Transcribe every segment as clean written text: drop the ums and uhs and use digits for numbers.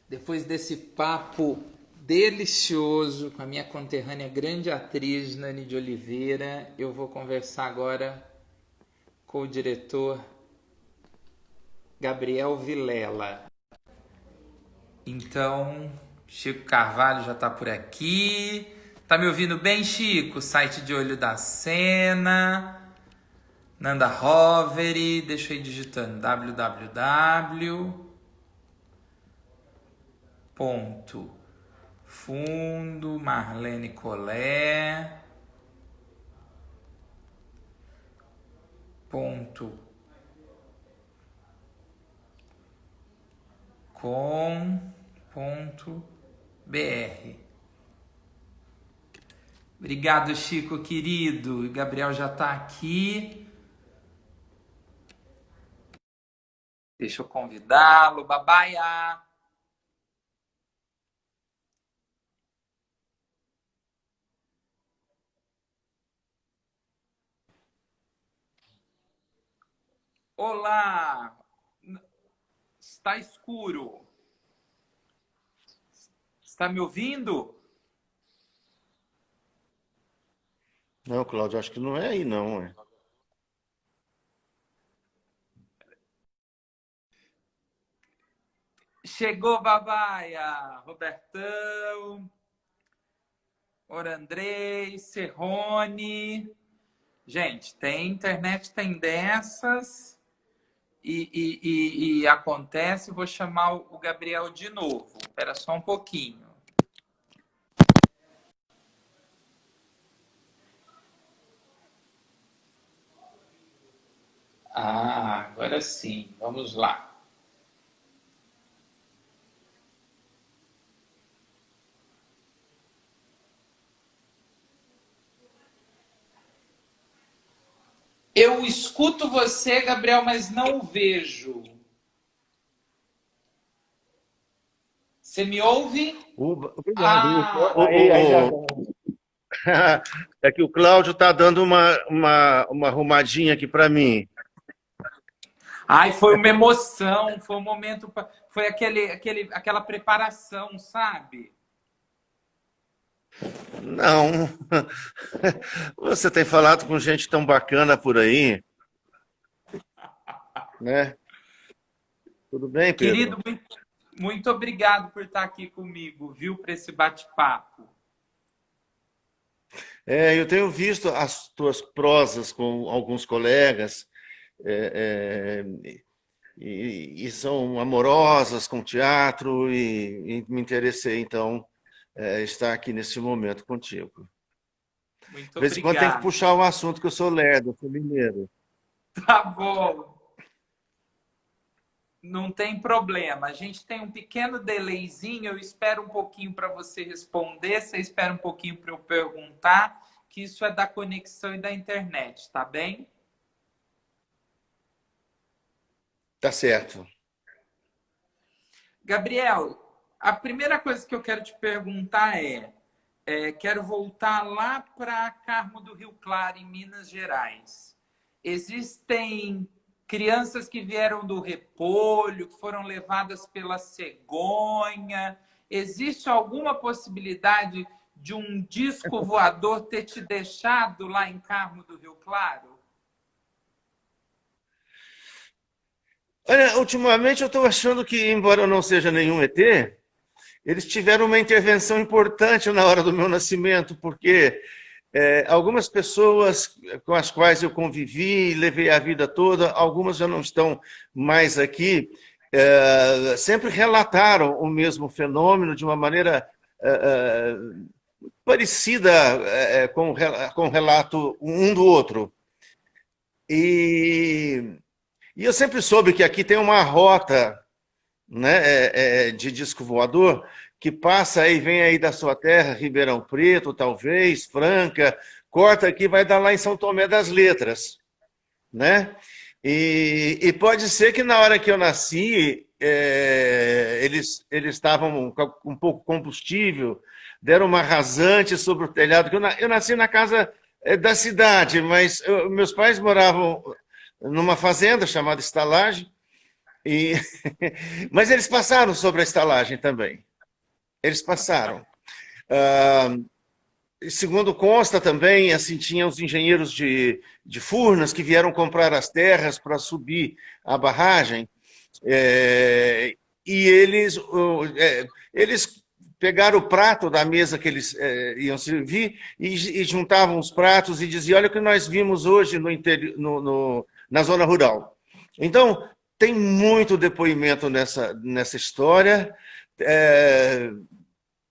Depois desse papo delicioso com a minha conterrânea grande atriz Nani de Oliveira, eu vou conversar agora com o diretor Gabriel Vilela. Então, Chico Carvalho já está por aqui. Tá me ouvindo bem, Chico? Site de Olho da Cena, Nanda Roveri, deixa eu ir digitando www.fundo Marlene Collet .com.br. Obrigado, Chico, querido. O Gabriel já está aqui. Deixa eu convidá-lo. Babaia! Olá! Está escuro. Está me ouvindo? Não, Cláudio, acho que não é aí, não. É. Chegou, Babaia! Robertão, Orandrei, Serrone. Gente, tem internet, tem dessas e acontece. Vou chamar o Gabriel de novo. Espera só um pouquinho. Agora sim. Vamos lá. Eu escuto você, Gabriel, mas não o vejo. Você me ouve? Obrigado. Aí já. É que o Cláudio está dando uma arrumadinha aqui para mim. Ai, foi uma emoção, foi um momento, foi aquela preparação, sabe? Não. Você tem falado com gente tão bacana por aí, né? Tudo bem, Pedro? Querido, muito obrigado por estar aqui comigo, viu, para esse bate-papo. Eu tenho visto as tuas prosas com alguns colegas, é, é, e são amorosas com teatro, e me interessei, então, estar aqui nesse momento contigo. Muito De vez em quando tem que obrigado. puxar um assunto, que eu sou lerdo, eu sou mineiro. Tá bom. Não tem problema. A gente tem um pequeno delayzinho. Eu espero um pouquinho para você responder. Você espera um pouquinho para eu perguntar. Que isso é da conexão e da internet, tá bem? Tá certo. Gabriel, a primeira coisa que eu quero te perguntar quero voltar lá para Carmo do Rio Claro, em Minas Gerais. Existem crianças que vieram do repolho, que foram levadas pela cegonha. Existe alguma possibilidade de um disco voador ter te deixado lá em Carmo do Rio Claro? Olha, ultimamente eu estou achando que, embora eu não seja nenhum ET, eles tiveram uma intervenção importante na hora do meu nascimento, porque algumas pessoas com as quais eu convivi e levei a vida toda, algumas já não estão mais aqui, sempre relataram o mesmo fenômeno de uma maneira parecida com o relato um do outro. E eu sempre soube que aqui tem uma rota, né, de disco voador que passa aí, vem aí da sua terra, Ribeirão Preto, talvez, Franca, corta aqui, vai dar lá em São Tomé das Letras, né? E pode ser que na hora que eu nasci, eles estavam com um pouco combustível, deram uma rasante sobre o telhado, que eu nasci na casa da cidade, mas meus pais moravam numa fazenda chamada Estalagem, E... Mas eles passaram sobre a estalagem também. Eles passaram. Ah, segundo consta também, assim, tinha os engenheiros de Furnas que vieram comprar as terras para subir a barragem, e eles pegaram o prato da mesa que eles iam servir e juntavam os pratos e diziam, olha o que nós vimos hoje na zona rural. Então, tem muito depoimento nessa história.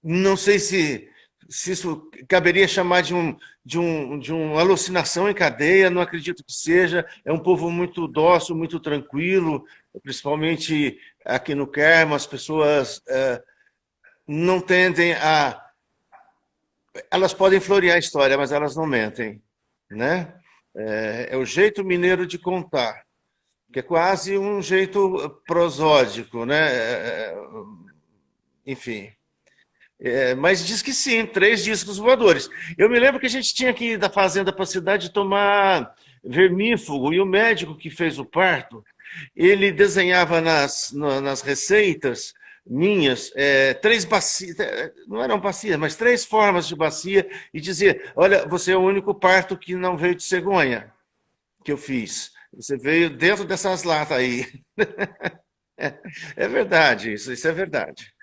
Não sei se isso caberia chamar de uma alucinação em cadeia, não acredito que seja. É um povo muito dócil, muito tranquilo, principalmente aqui no Carmo, as pessoas não tendem a... Elas podem florear a história, mas elas não mentem, né? É o jeito mineiro de contar, que é quase um jeito prosódico, né? Enfim... mas diz que sim, 3 discos voadores. Eu me lembro que a gente tinha que ir da fazenda para a cidade tomar vermífugo, e o médico que fez o parto, ele desenhava nas receitas minhas 3 bacias, não eram bacias, mas 3 formas de bacia, e dizia, olha, você é o único parto que não veio de cegonha que eu fiz. Você veio dentro dessas latas aí. É verdade, isso é verdade.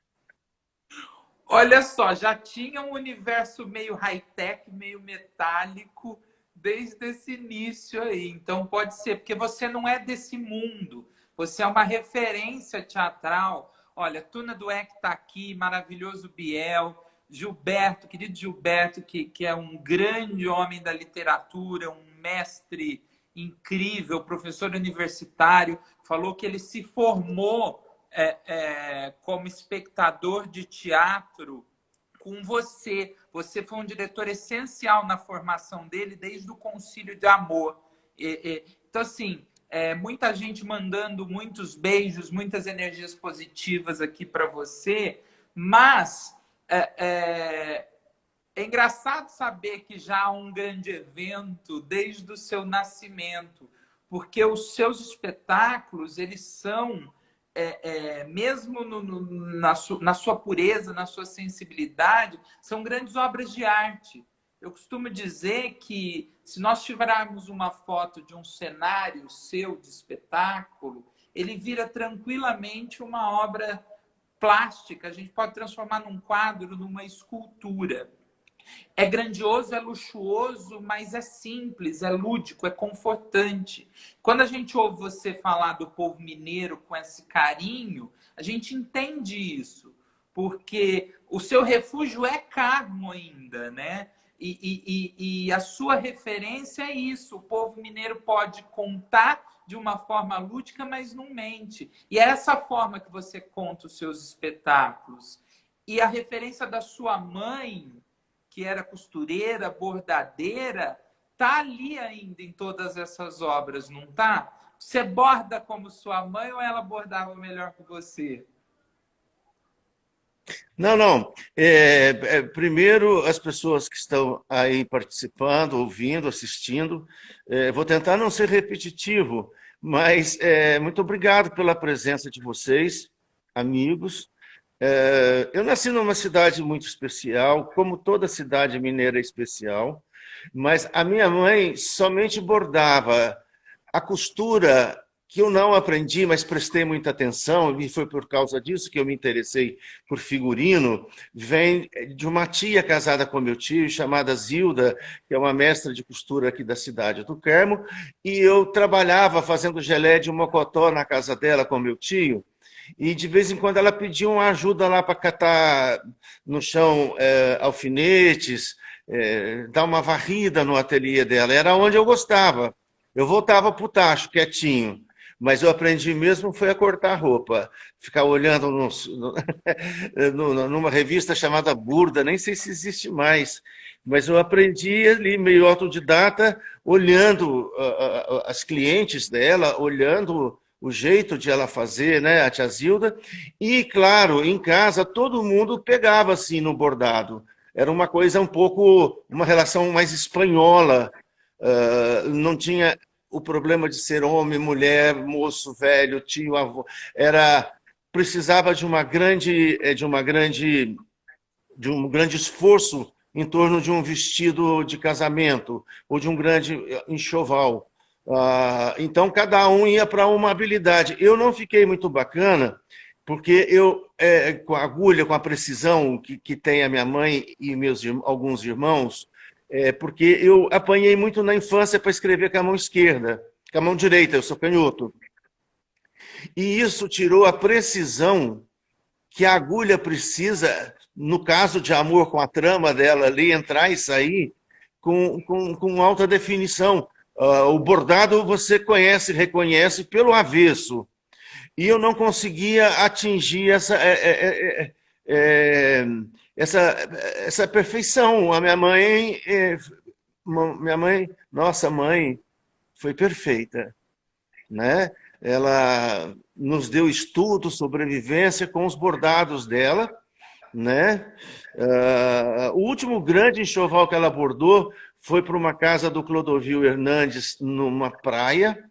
Olha só, já tinha um universo meio high-tech, meio metálico, desde esse início aí. Então pode ser, porque você não é desse mundo. Você é uma referência teatral. Olha, Tuna Dueck está aqui, maravilhoso Biel, Gilberto, querido Gilberto, que é um grande homem da literatura, um mestre incrível, professor universitário, falou que ele se formou como espectador de teatro com você. Você foi um diretor essencial na formação dele desde o Concílio de Amor. Então, assim, muita gente mandando muitos beijos, muitas energias positivas aqui para você, mas é engraçado saber que já há um grande evento desde o seu nascimento, porque os seus espetáculos, eles são... mesmo na sua pureza, na sua sensibilidade, são grandes obras de arte. Eu costumo dizer que se nós tivermos uma foto de um cenário seu de espetáculo, ele vira tranquilamente uma obra plástica. A gente pode transformar num quadro, numa escultura. É grandioso, é luxuoso, mas é simples, é lúdico, é confortante. Quando a gente ouve você falar do povo mineiro com esse carinho, a gente entende isso, porque o seu refúgio é Carmo ainda, né? E a sua referência é isso. O povo mineiro pode contar de uma forma lúdica, mas não mente. E é essa forma que você conta os seus espetáculos. E a referência da sua mãe, que era costureira, bordadeira, tá ali ainda em todas essas obras, não tá? Você borda como sua mãe ou ela bordava melhor que você? Não. Primeiro, as pessoas que estão aí participando, ouvindo, assistindo, vou tentar não ser repetitivo, mas muito obrigado pela presença de vocês, amigos. Eu nasci numa cidade muito especial, como toda cidade mineira é especial, mas a minha mãe somente bordava. A costura, que eu não aprendi, mas prestei muita atenção, e foi por causa disso que eu me interessei por figurino, vem de uma tia casada com meu tio, chamada Zilda, que é uma mestra de costura aqui da cidade do Carmo, e eu trabalhava fazendo gelé de mocotó na casa dela com meu tio, e de vez em quando ela pedia uma ajuda lá para catar no chão alfinetes, dar uma varrida no ateliê dela. Era onde eu gostava. Eu voltava para o tacho, quietinho. Mas eu aprendi mesmo foi a cortar roupa. Ficar olhando numa revista chamada Burda, nem sei se existe mais. Mas eu aprendi ali, meio autodidata, olhando as clientes dela, olhando o jeito de ela fazer, né, a tia Zilda. E, claro, em casa, todo mundo pegava assim no bordado. Era uma coisa um pouco, uma relação mais espanhola. Não tinha o problema de ser homem, mulher, moço, velho, tio, avô, precisava de um grande esforço em torno de um vestido de casamento ou de um grande enxoval. Então, cada um ia para uma habilidade. Eu não fiquei muito bacana, porque com a agulha, com a precisão que tem a minha mãe e alguns irmãos, porque eu apanhei muito na infância para escrever com a mão esquerda, com a mão direita, eu sou canhoto. E isso tirou a precisão que a agulha precisa, no caso de amor com a trama dela ali, entrar e sair com alta definição. O bordado você conhece, reconhece pelo avesso. E eu não conseguia atingir essa perfeição. A minha mãe, nossa mãe, foi perfeita, né? Ela nos deu estudo, sobrevivência com os bordados dela, né? O último grande enxoval que ela bordou foi para uma casa do Clodovil Hernandes, numa praia.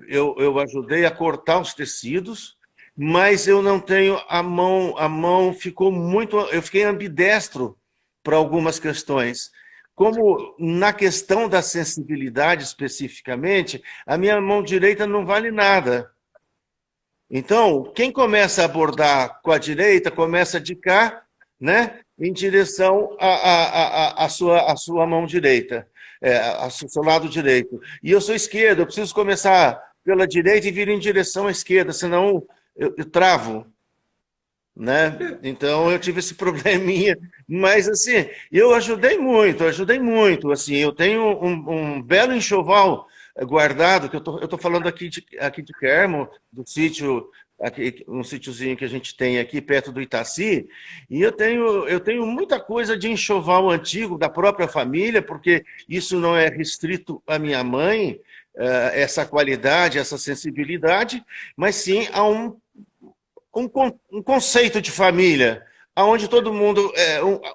Eu ajudei a cortar os tecidos, mas eu não tenho a mão ficou muito, eu fiquei ambidestro para algumas questões. Como na questão da sensibilidade especificamente, a minha mão direita não vale nada. Então, quem começa a bordar com a direita, começa de cá, né, em direção à sua mão direita, ao seu lado direito. E eu sou esquerdo, eu preciso começar pela direita e vir em direção à esquerda, senão eu travo. Né? Então eu tive esse probleminha, mas assim, eu ajudei muito, assim, eu tenho um belo enxoval guardado, que eu tô falando aqui de Quermo, do sítio, um sítiozinho que a gente tem aqui perto do Itaci, e eu tenho muita coisa de enxoval antigo da própria família, porque isso não é restrito à minha mãe, essa qualidade, essa sensibilidade, mas sim a um conceito de família, onde todo mundo,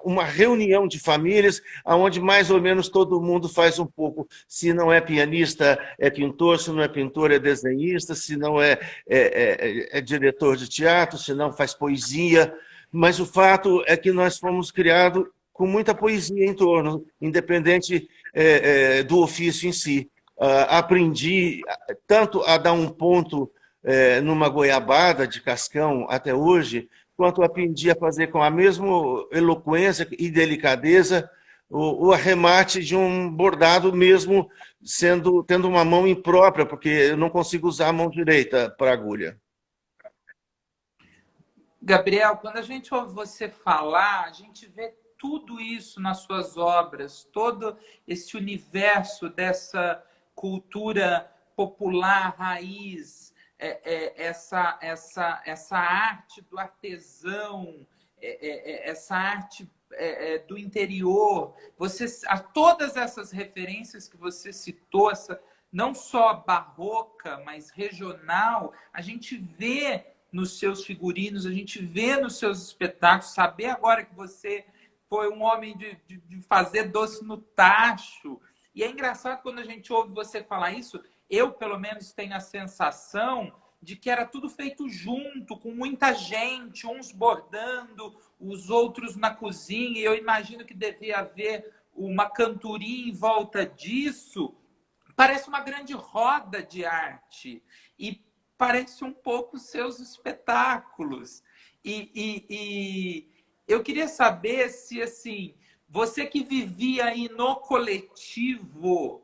uma reunião de famílias, onde mais ou menos todo mundo faz um pouco, se não é pianista, é pintor, se não é pintor, é desenhista, se não é diretor de teatro, se não faz poesia, mas o fato é que nós fomos criados com muita poesia em torno, independente do ofício em si. Aprendi tanto a dar um ponto numa goiabada de cascão até hoje, quanto aprendi a fazer com a mesma eloquência e delicadeza o arremate de um bordado mesmo tendo uma mão imprópria, porque eu não consigo usar a mão direita para agulha. Gabriel, quando a gente ouve você falar, a gente vê tudo isso nas suas obras, todo esse universo dessa cultura popular, raiz, essa arte do artesão, essa arte do interior. Todas essas referências que você citou, não só barroca, mas regional, a gente vê nos seus figurinos, a gente vê nos seus espetáculos. Saber agora que você foi um homem de fazer doce no tacho. E é engraçado quando a gente ouve você falar isso. Eu, pelo menos, tenho a sensação de que era tudo feito junto, com muita gente, uns bordando, os outros na cozinha. E eu imagino que devia haver uma cantoria em volta disso. Parece uma grande roda de arte. E parece um pouco seus espetáculos. E eu queria saber se, assim, você que vivia aí no coletivo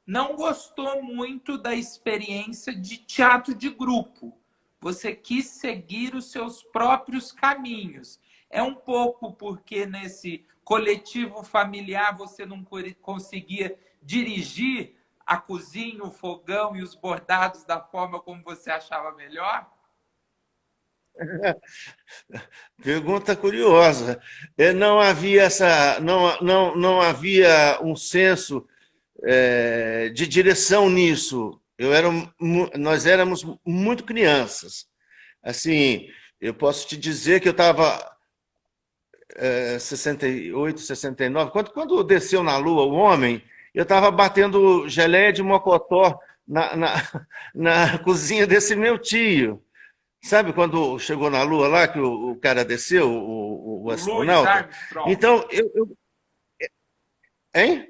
não gostou muito da experiência de teatro de grupo. Você quis seguir os seus próprios caminhos. É um pouco porque nesse coletivo familiar você não conseguia dirigir a cozinha, o fogão e os bordados da forma como você achava melhor? Pergunta curiosa. Não havia não havia um senso de direção nisso. Nós éramos muito crianças. Assim, eu posso te dizer que eu estava 68, 69, quando desceu na Lua o homem, eu estava batendo geleia de mocotó na cozinha desse meu tio. Sabe quando chegou na Lua lá, que o cara desceu, o O Louis astronauta? Armstrong. Então, hein?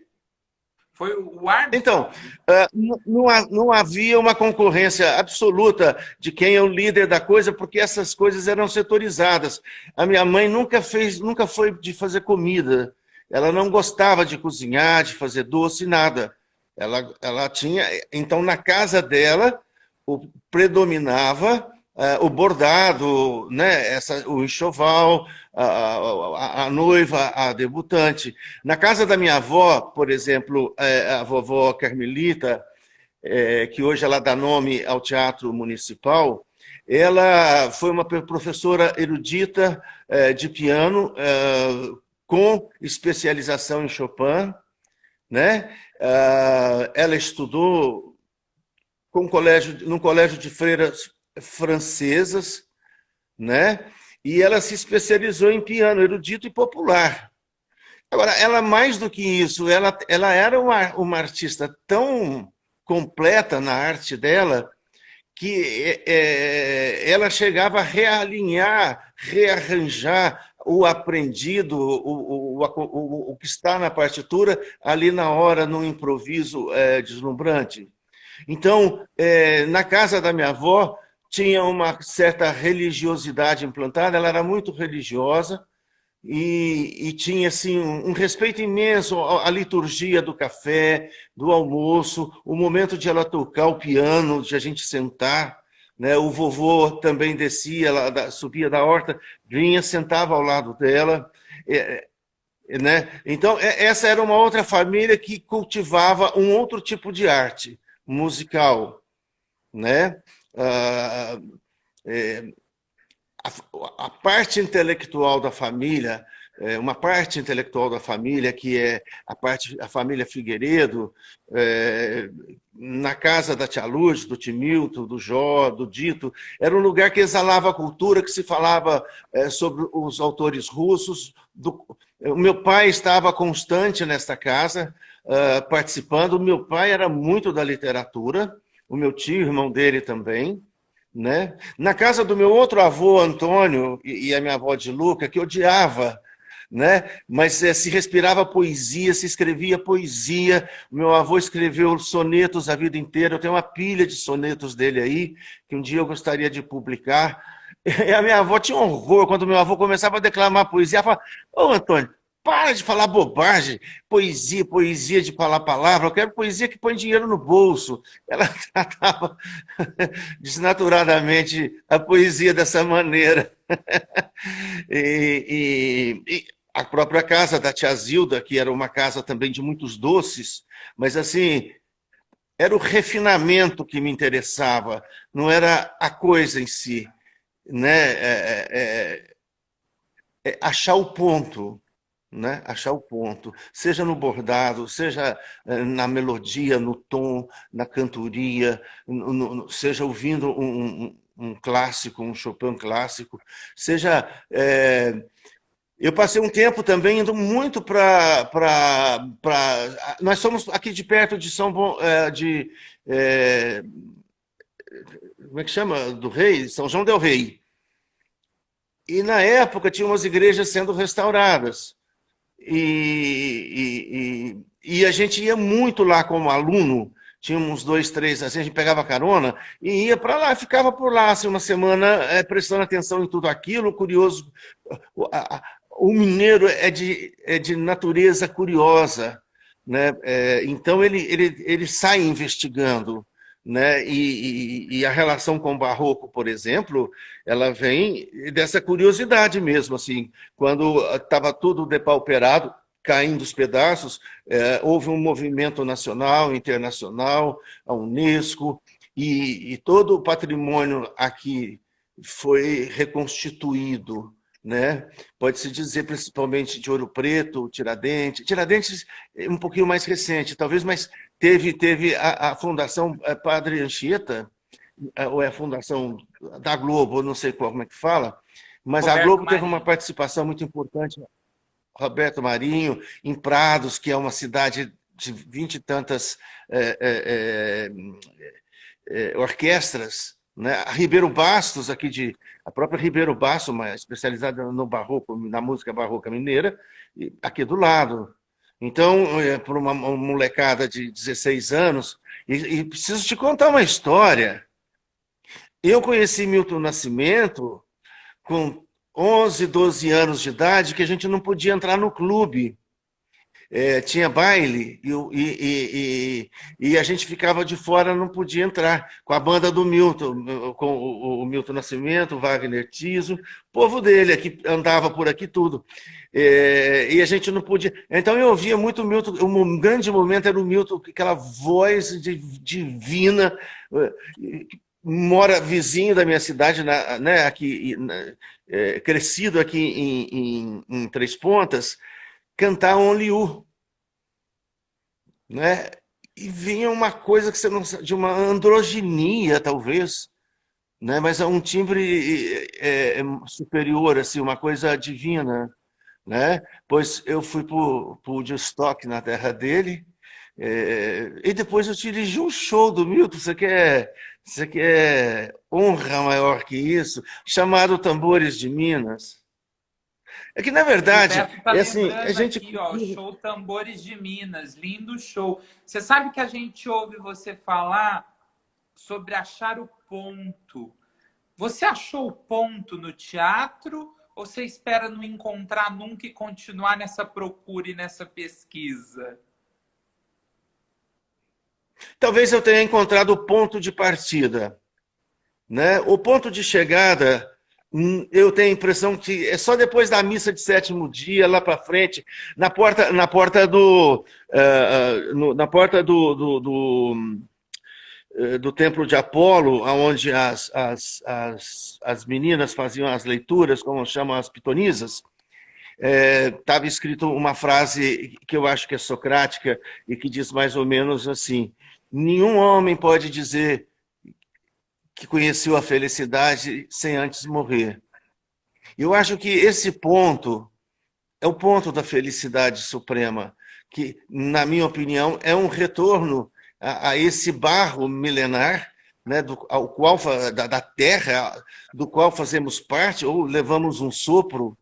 Foi o Então, Armstrong. não havia uma concorrência absoluta de quem é o líder da coisa, porque essas coisas eram setorizadas. A minha mãe nunca foi de fazer comida. Ela não gostava de cozinhar, de fazer doce, nada. Ela tinha. Então, na casa dela, predominava o bordado, né, o enxoval, a noiva, a debutante. Na casa da minha avó, por exemplo, a vovó Carmelita, que hoje ela dá nome ao Teatro Municipal, ela foi uma professora erudita de piano, com especialização em Chopin, né? Ela estudou num colégio de freiras francesas, né? E ela se especializou em piano erudito e popular. Agora, ela mais do que isso, ela era uma artista tão completa na arte dela que ela chegava a realinhar, rearranjar o aprendido, o que está na partitura, ali na hora, num improviso deslumbrante. Então, na casa da minha avó, tinha uma certa religiosidade implantada, ela era muito religiosa e tinha assim, um respeito imenso à liturgia do café, do almoço, o momento de ela tocar o piano, de a gente sentar. Né? O vovô também descia, subia da horta, vinha, sentava ao lado dela. Né? Então, essa era uma outra família que cultivava um outro tipo de arte musical, né? Ah, a parte intelectual da família, uma parte intelectual da família, que é a família Figueiredo, na casa da tia Lourdes, do Timilton, do Jó, do Dito, era um lugar que exalava a cultura, que se falava sobre os autores russos. O meu pai estava constante nesta casa, participando. O meu pai era muito da literatura, o meu tio, irmão dele também. Né? Na casa do meu outro avô, Antônio, e a minha avó de Luca, que odiava, né? Mas se respirava poesia, se escrevia poesia. O meu avô escreveu sonetos a vida inteira. Eu tenho uma pilha de sonetos dele aí, que um dia eu gostaria de publicar. E a minha avó tinha um horror quando meu avô começava a declamar poesia. Ela falava: ô Antônio, para de falar bobagem, poesia de falar palavra, eu quero poesia que põe dinheiro no bolso. Ela tratava desnaturadamente a poesia dessa maneira. E a própria casa da tia Zilda, que era uma casa também de muitos doces, mas assim, era o refinamento que me interessava, não era a coisa em si, né? Achar o ponto. Né? Achar o ponto, seja no bordado, seja na melodia, no tom, na cantoria, seja ouvindo um clássico, um Chopin clássico, seja... eu passei um tempo também indo muito para... Nós somos aqui de perto de São Bom... como é que chama? Do Rei? São João del Rei. E na época tinha umas igrejas sendo restauradas. E a gente ia muito lá como aluno, tínhamos 2, 3, assim, a gente pegava carona e ia para lá, ficava por lá assim, uma semana prestando atenção em tudo aquilo, curioso. O mineiro é de natureza curiosa, né? Então ele sai investigando. Né? E a relação com o barroco, por exemplo, ela vem dessa curiosidade mesmo, assim, quando estava tudo depauperado, caindo os pedaços, houve um movimento nacional, internacional, a Unesco, e todo o patrimônio aqui foi reconstituído, né? Pode-se dizer principalmente de Ouro Preto, Tiradentes é um pouquinho mais recente, talvez, mas teve a Fundação Padre Anchieta, ou é a Fundação da Globo, não sei como é que fala, mas a Globo teve uma participação muito importante, Roberto Marinho, em Prados, que é uma cidade de 20 e tantas orquestras, né? A Ribeiro Bastos, a própria Ribeiro Bastos, uma especializada no barroco, na música barroca mineira, aqui do lado. Então, por uma molecada de 16 anos, e preciso te contar uma história. Eu conheci Milton Nascimento com 11, 12 anos de idade, que a gente não podia entrar no clube. Tinha baile e a gente ficava de fora, não podia entrar. Com a banda do Milton, com o Milton Nascimento, o Wagner Tiso, o povo dele que andava por aqui tudo. E a gente não podia. Então eu ouvia muito o Milton. Um grande momento era o Milton, aquela voz divina, que mora vizinho da minha cidade, né, aqui, crescido aqui em Três Pontas, cantar Only You, né? E vinha uma coisa que você não sabe, de uma androginia, talvez, né? Mas é um timbre superior, assim, uma coisa divina, né? Pois eu fui para o Woodstock, na terra dele, e depois eu dirigi um show do Milton. Você quer honra maior que isso? Chamado Tambores de Minas. É que, na O verdade, Beto tá é assim, a lembrando gente. aqui, ó, show Tambores de Minas, lindo show. Você sabe que a gente ouve você falar sobre achar o ponto. Você achou o ponto no teatro ou você espera não encontrar nunca e continuar nessa procura e nessa pesquisa? Talvez eu tenha encontrado o ponto de partida, né? O ponto de chegada, eu tenho a impressão que é só depois da missa de sétimo dia, lá para frente, na porta do templo de Apolo, onde as meninas faziam as leituras, como chamam as pitonisas. Estava escrito uma frase que eu acho que é socrática e que diz mais ou menos assim: nenhum homem pode dizer que conheceu a felicidade sem antes morrer. Eu acho que esse ponto é o ponto da felicidade suprema, que, na minha opinião, é um retorno a esse barro milenar, né, ao qual, da terra, do qual fazemos parte, ou levamos um sopro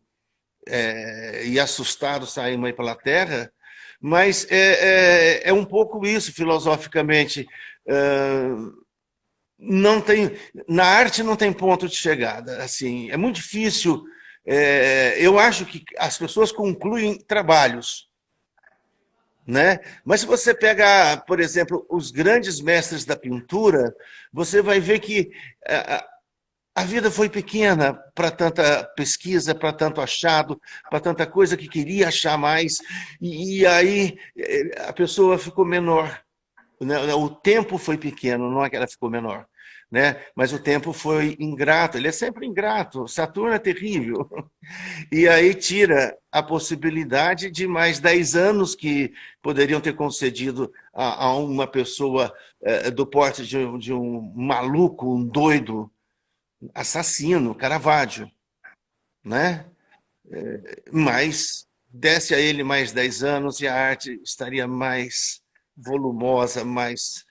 e assustados saímos aí pela terra, mas é um pouco isso, filosoficamente. Não tem, na arte não tem ponto de chegada. Assim, é muito difícil. Eu acho que as pessoas concluem trabalhos, né? Mas se você pega, por exemplo, os grandes mestres da pintura, você vai ver que a vida foi pequena para tanta pesquisa, para tanto achado, para tanta coisa que queria achar mais, e aí a pessoa ficou menor, né? O tempo foi pequeno, não é que ela ficou menor, né? Mas o tempo foi ingrato, ele é sempre ingrato, Saturno é terrível. E aí tira a possibilidade de mais 10 anos que poderiam ter concedido a uma pessoa do porte de um maluco, um doido, assassino, Caravaggio, né? Mas desse a ele mais 10 anos e a arte estaria mais volumosa, mais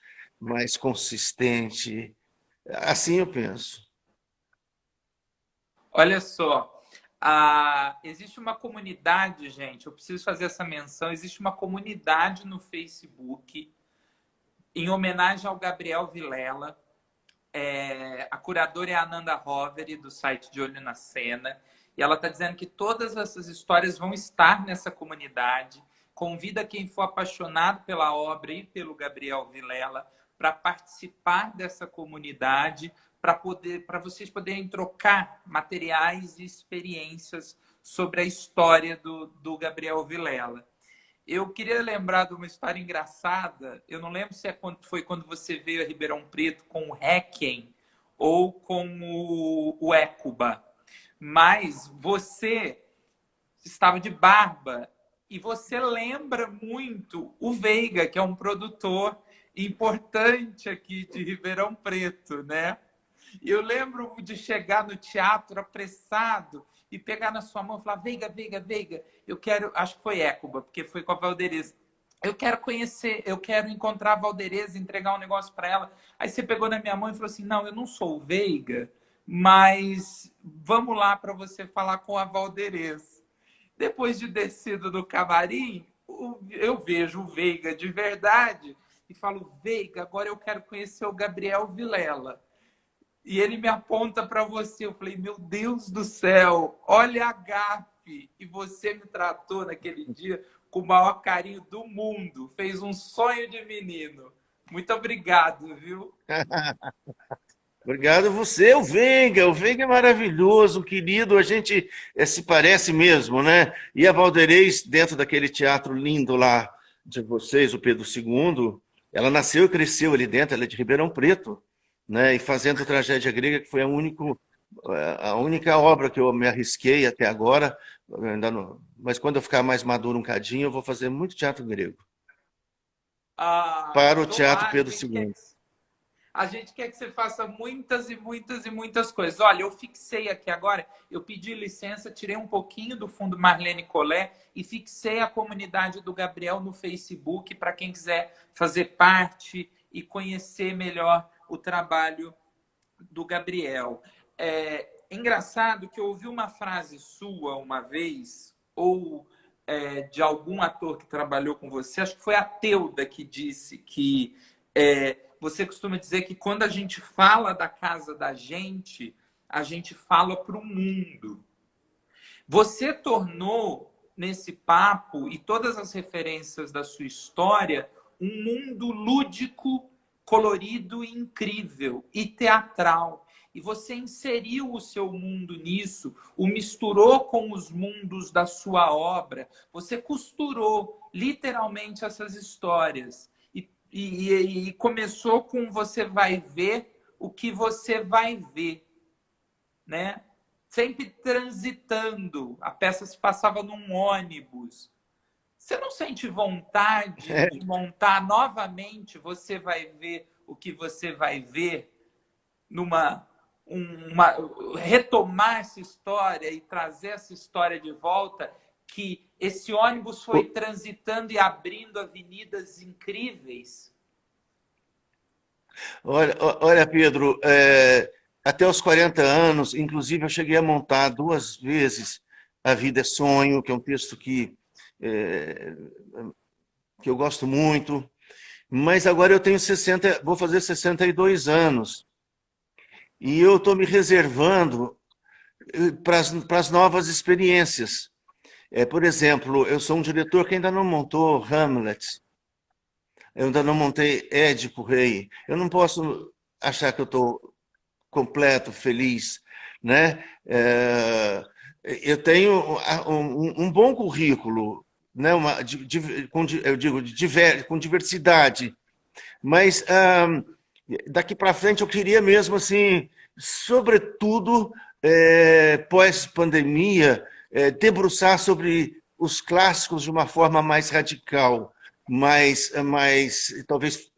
consistente. Assim eu penso. Olha só, existe uma comunidade, gente, eu preciso fazer essa menção, existe uma comunidade no Facebook em homenagem ao Gabriel Vilela. A curadora é a Ananda Roveri, do site De Olho na Cena, e ela está dizendo que todas essas histórias vão estar nessa comunidade. Convida quem for apaixonado pela obra e pelo Gabriel Vilela para participar dessa comunidade, para vocês poderem trocar materiais e experiências sobre a história do Gabriel Vilela. Eu queria lembrar de uma história engraçada. Eu não lembro se foi quando você veio a Ribeirão Preto com o Requiem ou com o Écuba. Mas você estava de barba e você lembra muito o Veiga, que é um produtor importante aqui de Ribeirão Preto, né? E eu lembro de chegar no teatro apressado e pegar na sua mão e falar: Veiga, Veiga, Veiga, eu quero. Acho que foi Écuba, porque foi com a Valderiza. eu quero conhecer, eu quero encontrar a Valdereza, entregar um negócio para ela. Aí você pegou na minha mão e falou assim: não, eu não sou o Veiga, mas vamos lá para você falar com a Valdereza. Depois de descido do camarim, eu vejo o Veiga de verdade e falo: Veiga, agora eu quero conhecer o Gabriel Vilela. E ele me aponta para você. Eu falei: meu Deus do céu, olha a gafe. E você me tratou naquele dia com o maior carinho do mundo. Fez um sonho de menino. Muito obrigado, viu? Obrigado a você, o Veiga é maravilhoso, querido, a gente se parece mesmo, né? E a Valderez, dentro daquele teatro lindo lá de vocês, o Pedro II, ela nasceu e cresceu ali dentro, ela é de Ribeirão Preto, né? E fazendo Tragédia Grega, que foi a única obra que eu me arrisquei até agora, ainda não, mas quando eu ficar mais maduro um cadinho, eu vou fazer muito teatro grego, Ah, para o Teatro tomara, Pedro II. a gente quer que você faça muitas e muitas e muitas coisas. Olha, eu fixei aqui agora, eu pedi licença, tirei um pouquinho do fundo Marlene Collet e fixei a comunidade do Gabriel no Facebook para quem quiser fazer parte e conhecer melhor o trabalho do Gabriel. É engraçado que eu ouvi uma frase sua uma vez, ou de algum ator que trabalhou com você, acho que foi a Teuda que disse que você costuma dizer que quando a gente fala da casa da gente, a gente fala para o mundo. Você tornou nesse papo e todas as referências da sua história um mundo lúdico, colorido e incrível e teatral. E você inseriu o seu mundo nisso, o misturou com os mundos da sua obra. Você costurou literalmente essas histórias. E começou com você vai ver o que você vai ver, né? Sempre transitando. A peça se passava num ônibus. Você não sente vontade de montar novamente? Você vai ver o que você vai ver retomar essa história e trazer essa história de volta, que esse ônibus foi transitando e abrindo avenidas incríveis. Olha, Pedro, até os 40 anos, inclusive eu cheguei a montar 2 vezes A Vida é Sonho, que é um texto que eu gosto muito, mas agora eu tenho 60, vou fazer 62 anos, e eu estou me reservando para as novas experiências. Por exemplo, eu sou um diretor que ainda não montou Hamlet, eu ainda não montei Édipo Rei, eu não posso achar que eu estou completo, feliz, né? Eu tenho um bom currículo, né? Eu digo, com diversidade, mas daqui para frente eu queria mesmo, assim, sobretudo, pós-pandemia, debruçar sobre os clássicos de uma forma mais radical, talvez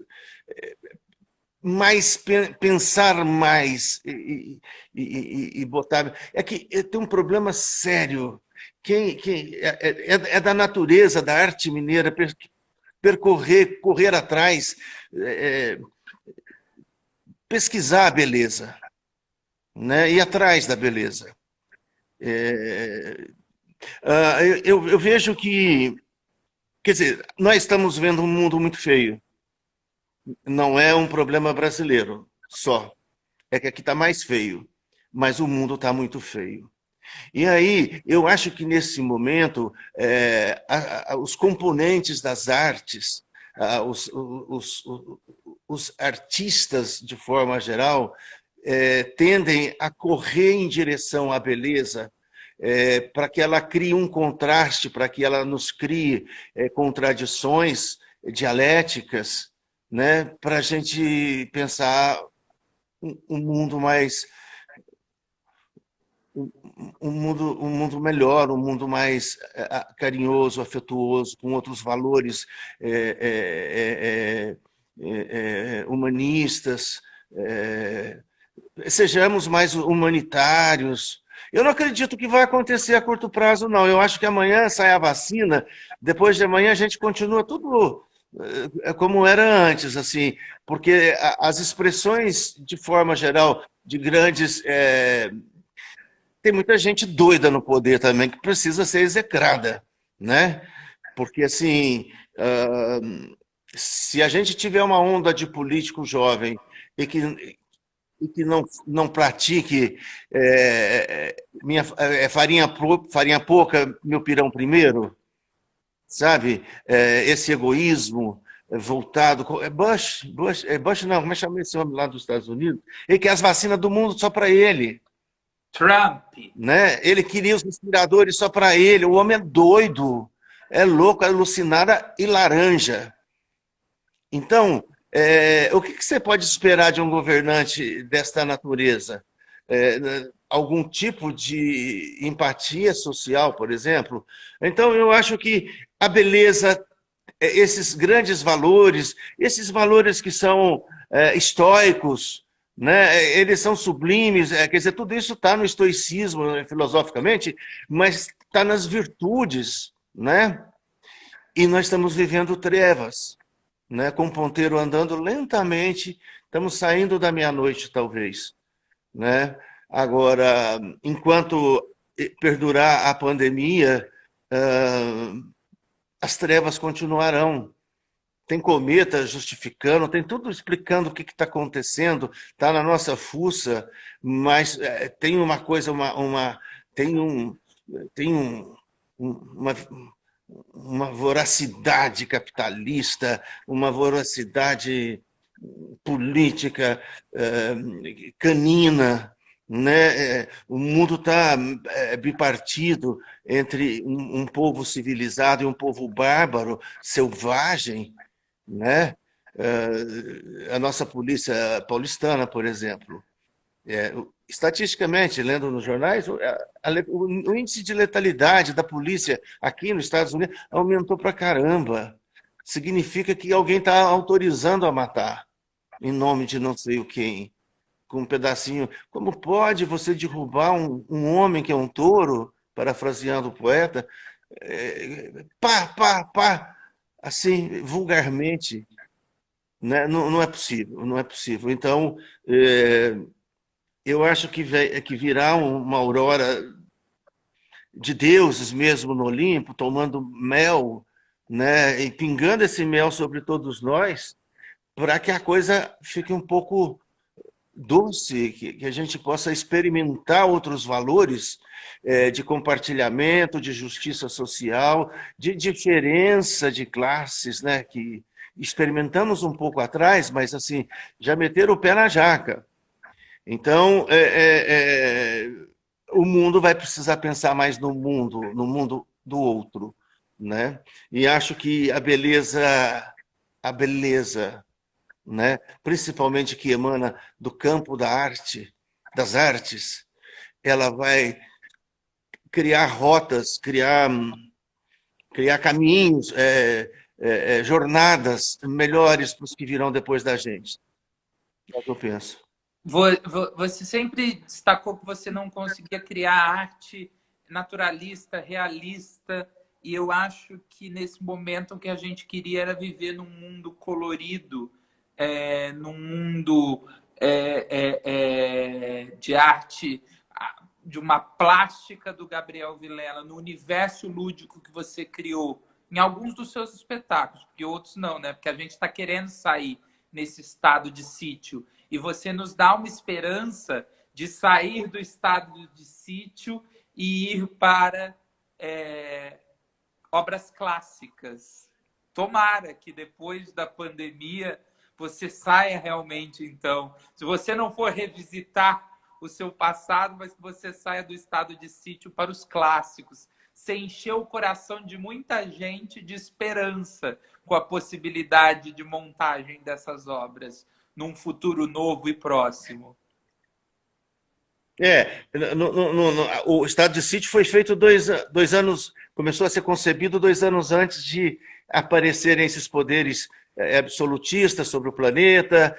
pensar mais e botar. É que tem um problema sério. É da natureza da arte mineira correr atrás, pesquisar a beleza, né? Ir atrás da beleza. Eu vejo que, quer dizer, nós estamos vendo um mundo muito feio. Não é um problema brasileiro só. É que aqui está mais feio, mas o mundo está muito feio. E aí, eu acho que nesse momento, os componentes das artes, os artistas, de forma geral, tendem a correr em direção à beleza, para que ela crie um contraste, para que ela nos crie contradições dialéticas, né, para a gente pensar um mundo mais um mundo melhor, um mundo mais carinhoso, afetuoso, com outros valores humanistas. Sejamos mais humanitários, Eu não acredito que vai acontecer a curto prazo, não. Eu acho que amanhã sai a vacina, depois de amanhã a gente continua tudo como era antes, assim, porque as expressões, de forma geral, de grandes. Tem muita gente doida no poder também que precisa ser execrada, né? Porque, assim, se a gente tiver uma onda de político jovem e que não pratique farinha pouca, meu pirão primeiro, sabe? Esse egoísmo voltado. Bush não, como é que chama esse homem lá dos Estados Unidos? Ele quer as vacinas do mundo só para ele. Trump. Né? Ele queria os respiradores só para ele. O homem é doido, é louco, é alucinada e laranja. Então, o que você pode esperar de um governante desta natureza? Algum tipo de empatia social, por exemplo? Então, eu acho que a beleza, esses grandes valores, esses valores que são estoicos, né? Eles são sublimes, quer dizer, tudo isso está no estoicismo, filosoficamente, mas está nas virtudes, né? E nós estamos vivendo trevas, né? Com o ponteiro andando lentamente, estamos saindo da meia-noite, talvez, né? Agora, enquanto perdurar a pandemia, as trevas continuarão. Tem cometa justificando, tem tudo explicando o que está acontecendo, está na nossa fuça, mas tem uma coisa, tem uma voracidade capitalista, uma voracidade política canina, né? O mundo está bipartido entre um povo civilizado e um povo bárbaro, selvagem, né? A nossa polícia paulistana, por exemplo, estatisticamente, lendo nos jornais, o índice de letalidade da polícia aqui nos Estados Unidos aumentou para caramba. Significa que alguém está autorizando a matar, em nome de não sei o quem, com um pedacinho. Como pode você derrubar um homem que é um touro, parafraseando o poeta, pá, assim, vulgarmente, né? Não é possível, não é possível. Então, eu acho que virá uma aurora de deuses mesmo no Olimpo, tomando mel, né? E pingando esse mel sobre todos nós, para que a coisa fique um pouco doce, que a gente possa experimentar outros valores de compartilhamento, de justiça social, de diferença de classes, né? Que experimentamos um pouco atrás, mas assim já meteram o pé na jaca. Então, o mundo vai precisar pensar mais no mundo do outro, né? E acho que a beleza, né? Principalmente que emana do campo da arte, das artes, ela vai criar rotas, criar caminhos, jornadas melhores para os que virão depois da gente. É o que eu penso. Você sempre destacou que você não conseguia criar arte naturalista, realista, e eu acho que nesse momento o que a gente queria era viver num mundo colorido, num mundo de arte, de uma plástica do Gabriel Vilela, no universo lúdico que você criou em alguns dos seus espetáculos, porque outros não, né? Porque a gente está querendo sair nesse estado de sítio. E você nos dá uma esperança de sair do estado de sítio e ir para obras clássicas. Tomara que depois da pandemia você saia realmente, então. Se você não for revisitar o seu passado, mas que você saia do estado de sítio para os clássicos. Você encheu o coração de muita gente de esperança com a possibilidade de montagem dessas obras num futuro novo e próximo. O estado de sítio foi feito 2 anos, começou a ser concebido 2 anos antes de aparecerem esses poderes absolutista sobre o planeta,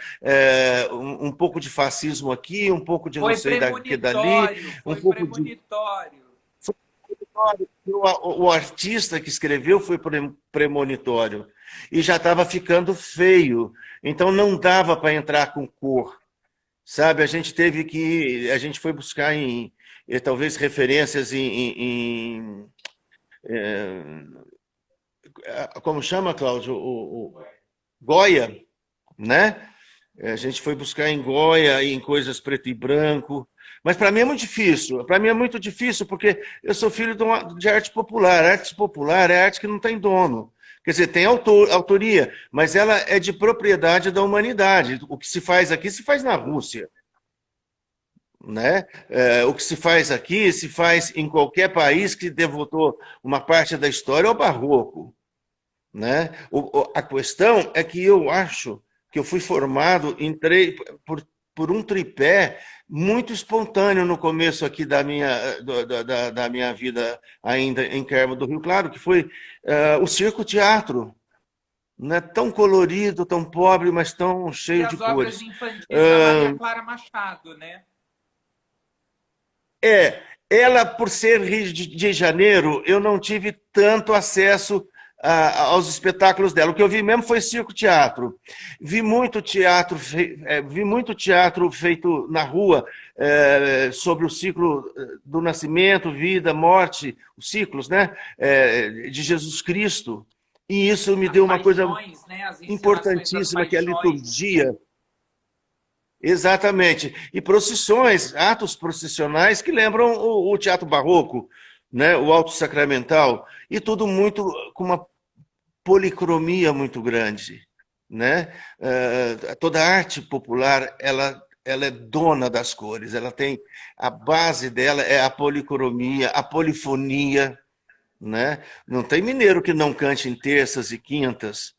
um pouco de fascismo aqui, um pouco de não sei que dali, um pouco de... premonitório. O artista que escreveu foi premonitório e já estava ficando feio, então não dava para entrar com cor, sabe? A gente foi buscar talvez referências como chama, Cláudio? Goya, né? A gente foi buscar em Goya, em coisas preto e branco, mas para mim é muito difícil. Para mim é muito difícil porque eu sou filho de arte popular. A arte popular é arte que não tem dono. Quer dizer, tem autoria, mas ela é de propriedade da humanidade. O que se faz aqui se faz na Rússia, né? O que se faz aqui se faz em qualquer país que devotou uma parte da história ao barroco, né? A questão é que eu acho que eu fui formado, entrei por um tripé muito espontâneo no começo aqui da minha vida ainda em Carmo do Rio Claro, que foi o circo-teatro, né? Tão colorido, tão pobre, mas tão cheio de cores. E as obras infantis da Maria Clara Machado, né? Ela, por ser Rio de Janeiro, eu não tive tanto acesso aos espetáculos dela. O que eu vi mesmo foi circo-teatro. Vi muito teatro feito na rua sobre o ciclo do nascimento, vida, morte, os ciclos, né, de Jesus Cristo. E isso me deu uma coisa importantíssima, que é a liturgia. Exatamente. E procissões, atos processionais que lembram o teatro barroco, né, o alto sacramental, e tudo muito com uma policromia muito grande, né? Toda a arte popular, ela é dona das cores, ela tem a base dela é a policromia, a polifonia, né? Não tem mineiro que não cante em terças e quintas,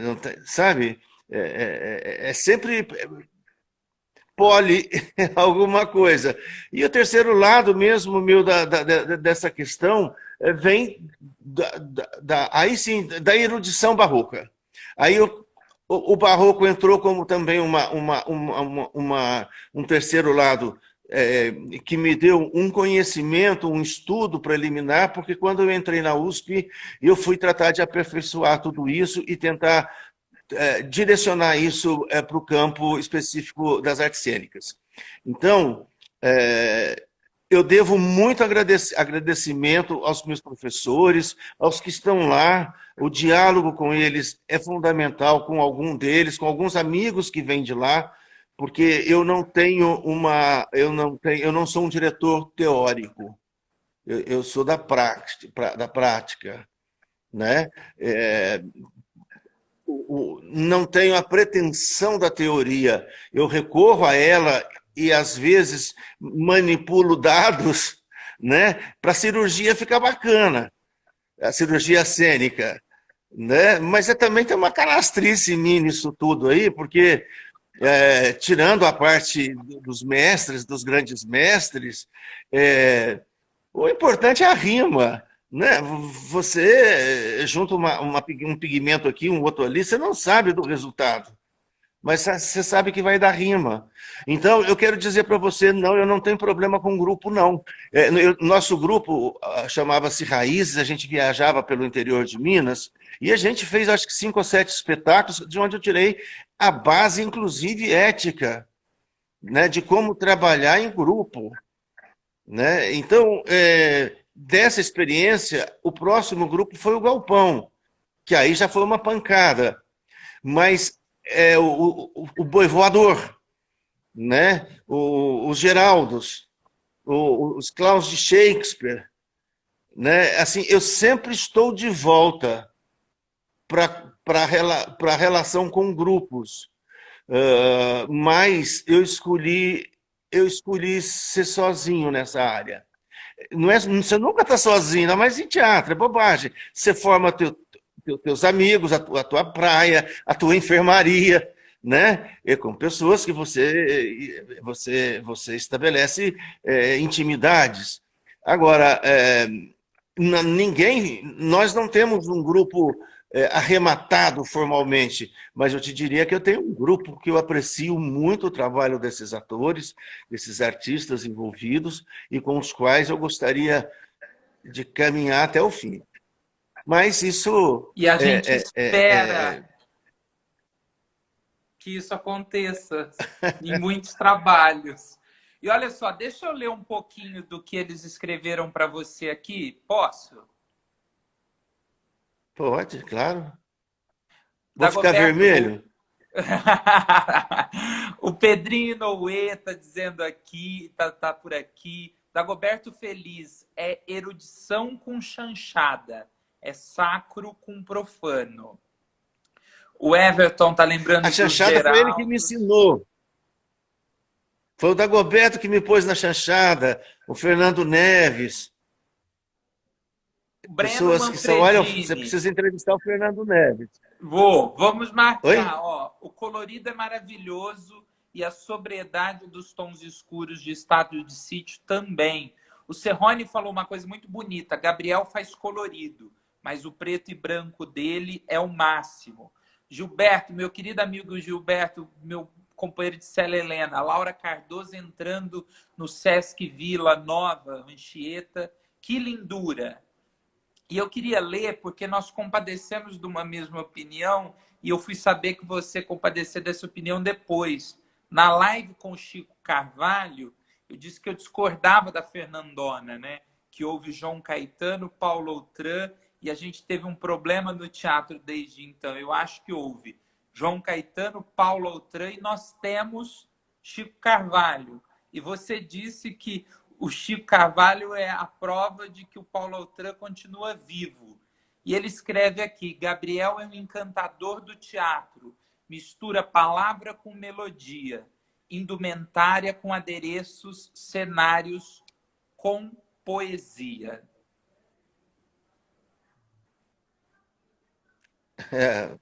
não tem, sabe? É sempre poli alguma coisa. E o terceiro lado mesmo meu dessa questão vem aí sim, da erudição barroca. Aí o barroco entrou como também um terceiro lado que me deu um conhecimento, um estudo preliminar, porque quando eu entrei na USP, eu fui tratar de aperfeiçoar tudo isso e tentar direcionar isso para o campo específico das artes cênicas. Então, eu devo muito agradecimento aos meus professores, aos que estão lá. O diálogo com eles é fundamental, com algum deles, com alguns amigos que vêm de lá, porque eu não sou um diretor teórico. Eu sou da prática, né? Não tenho a pretensão da teoria. Eu recorro a ela e, às vezes, manipulo dados, né, para a cirurgia ficar bacana, a cirurgia cênica. Né? Mas também tem uma canastrice em mim nisso tudo aí, porque, tirando a parte dos mestres, dos grandes mestres, o importante é a rima. Né? Você junta um pigmento aqui, um outro ali, você não sabe do resultado, mas você sabe que vai dar rima. Então, eu quero dizer para você, não, eu não tenho problema com grupo, não. Nosso grupo chamava-se Raízes, a gente viajava pelo interior de Minas, e a gente fez, acho que 5 ou 7 espetáculos, de onde eu tirei a base, inclusive, ética, né, de como trabalhar em grupo. Né? Então, dessa experiência, o próximo grupo foi o Galpão, que aí já foi uma pancada. Mas o Boi Voador, né? Os Geraldos, os Claus de Shakespeare. Né? Assim, eu sempre estou de volta para a relação com grupos. Mas eu escolhi ser sozinho nessa área. Você nunca está sozinho, ainda mais em teatro, é bobagem. Você forma teus amigos, a tua praia, a tua enfermaria, né? E com pessoas que você estabelece intimidades. Agora, nós não temos um grupo arrematado formalmente, mas eu te diria que eu tenho um grupo que eu aprecio muito o trabalho desses atores, desses artistas envolvidos, e com os quais eu gostaria de caminhar até o fim. Mas isso E a gente é, é, espera que isso aconteça em muitos trabalhos. E olha só, deixa eu ler um pouquinho do que eles escreveram para você aqui. Posso? pode, claro. Vou ficar Dagoberto, vermelho? o Pedrinho Inoue está dizendo aqui, tá por aqui. Dagoberto Feliz, é erudição com chanchada, é sacro com profano. O Everton tá lembrando A do chanchada foi ele que me Geraldo. ensinou. Foi o Dagoberto que me pôs na chanchada, o Fernando Neves. Breno Pessoas que são, olha, você Manfredini. precisa entrevistar o Fernando Neves. Vamos Oi? marcar. Ó, o colorido é maravilhoso e a sobriedade dos tons escuros de Estado de Sítio também. O Serrone falou uma coisa muito bonita. Gabriel faz colorido, mas o preto e branco dele é o máximo. Gilberto, meu querido amigo Gilberto, meu companheiro de Célia Helena, Laura Cardoso entrando no Sesc Vila Nova, Anchieta. Que lindura! E eu queria ler porque nós compadecemos de uma mesma opinião e eu fui saber que você compadeceu dessa opinião depois. Na live com o Chico Carvalho, eu disse que eu discordava da Fernandona, né? Que houve João Caetano, Paulo Outram e a gente teve um problema no teatro desde então. Eu acho que houve João Caetano, Paulo Outram e nós temos Chico Carvalho. E você disse que o Chico Carvalho é a prova de que o Paulo Outram continua vivo. E ele escreve aqui: Gabriel é um encantador do teatro, mistura palavra com melodia, indumentária com adereços, cenários com poesia.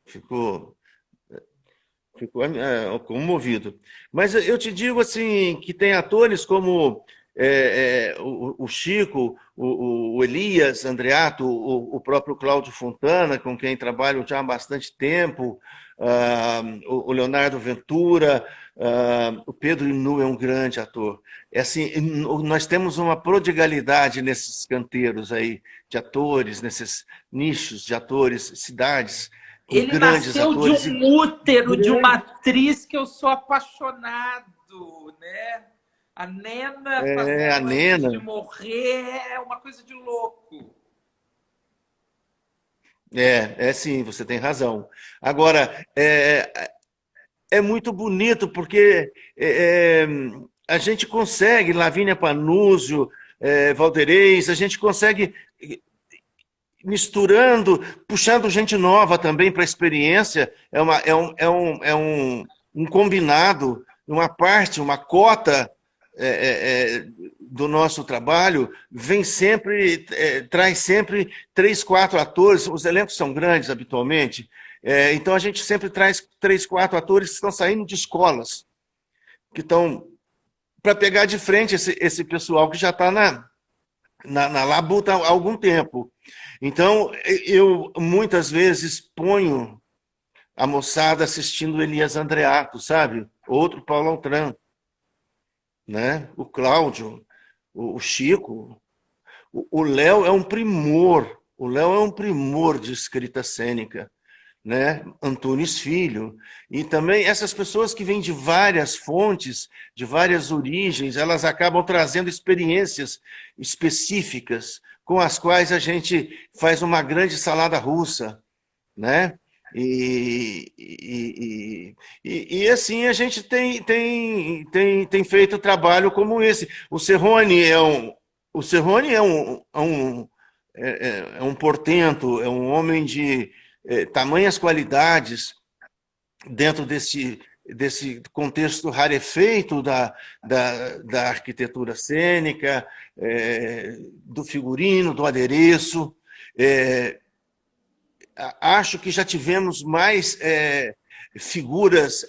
Ficou comovido. Mas eu te digo assim que tem atores como o Chico, o Elias Andreato, o próprio Cláudio Fontana, com quem trabalho já há bastante tempo, o Leonardo Ventura, o Pedro Inu é um grande ator. É assim, nós temos uma prodigalidade nesses canteiros aí de atores, nesses nichos de atores, cidades com Ele grandes nasceu de atores e um útero de uma grandes. atriz que eu sou apaixonado, né? A Nena A fazendo Antes de Nena. Morrer é uma coisa de louco. Sim, você tem razão. Agora, é muito bonito porque a gente consegue, Lavínia Panúzio, Valderez, a gente consegue misturando, puxando gente nova também para a experiência, um combinado, uma parte, uma cota do nosso trabalho, vem sempre, traz sempre 3, 4 atores, os elencos são grandes habitualmente, então a gente sempre traz 3, 4 atores que estão saindo de escolas, que estão para pegar de frente esse pessoal que já está na labuta há algum tempo. Então, eu muitas vezes ponho a moçada assistindo Elias Andreato, sabe? Outro Paulo Altran, né? O Cláudio, o Chico. O Léo é um primor. O Léo é um primor de escrita cênica, né? Antunes Filho. E também essas pessoas que vêm de várias fontes, de várias origens, elas acabam trazendo experiências específicas com as quais a gente faz uma grande salada russa, né? Assim a gente tem feito trabalho como esse. O Serrone é um portento, é um homem de tamanhas qualidades dentro desse contexto rarefeito da arquitetura cênica, do figurino, do adereço. Acho que já tivemos mais figuras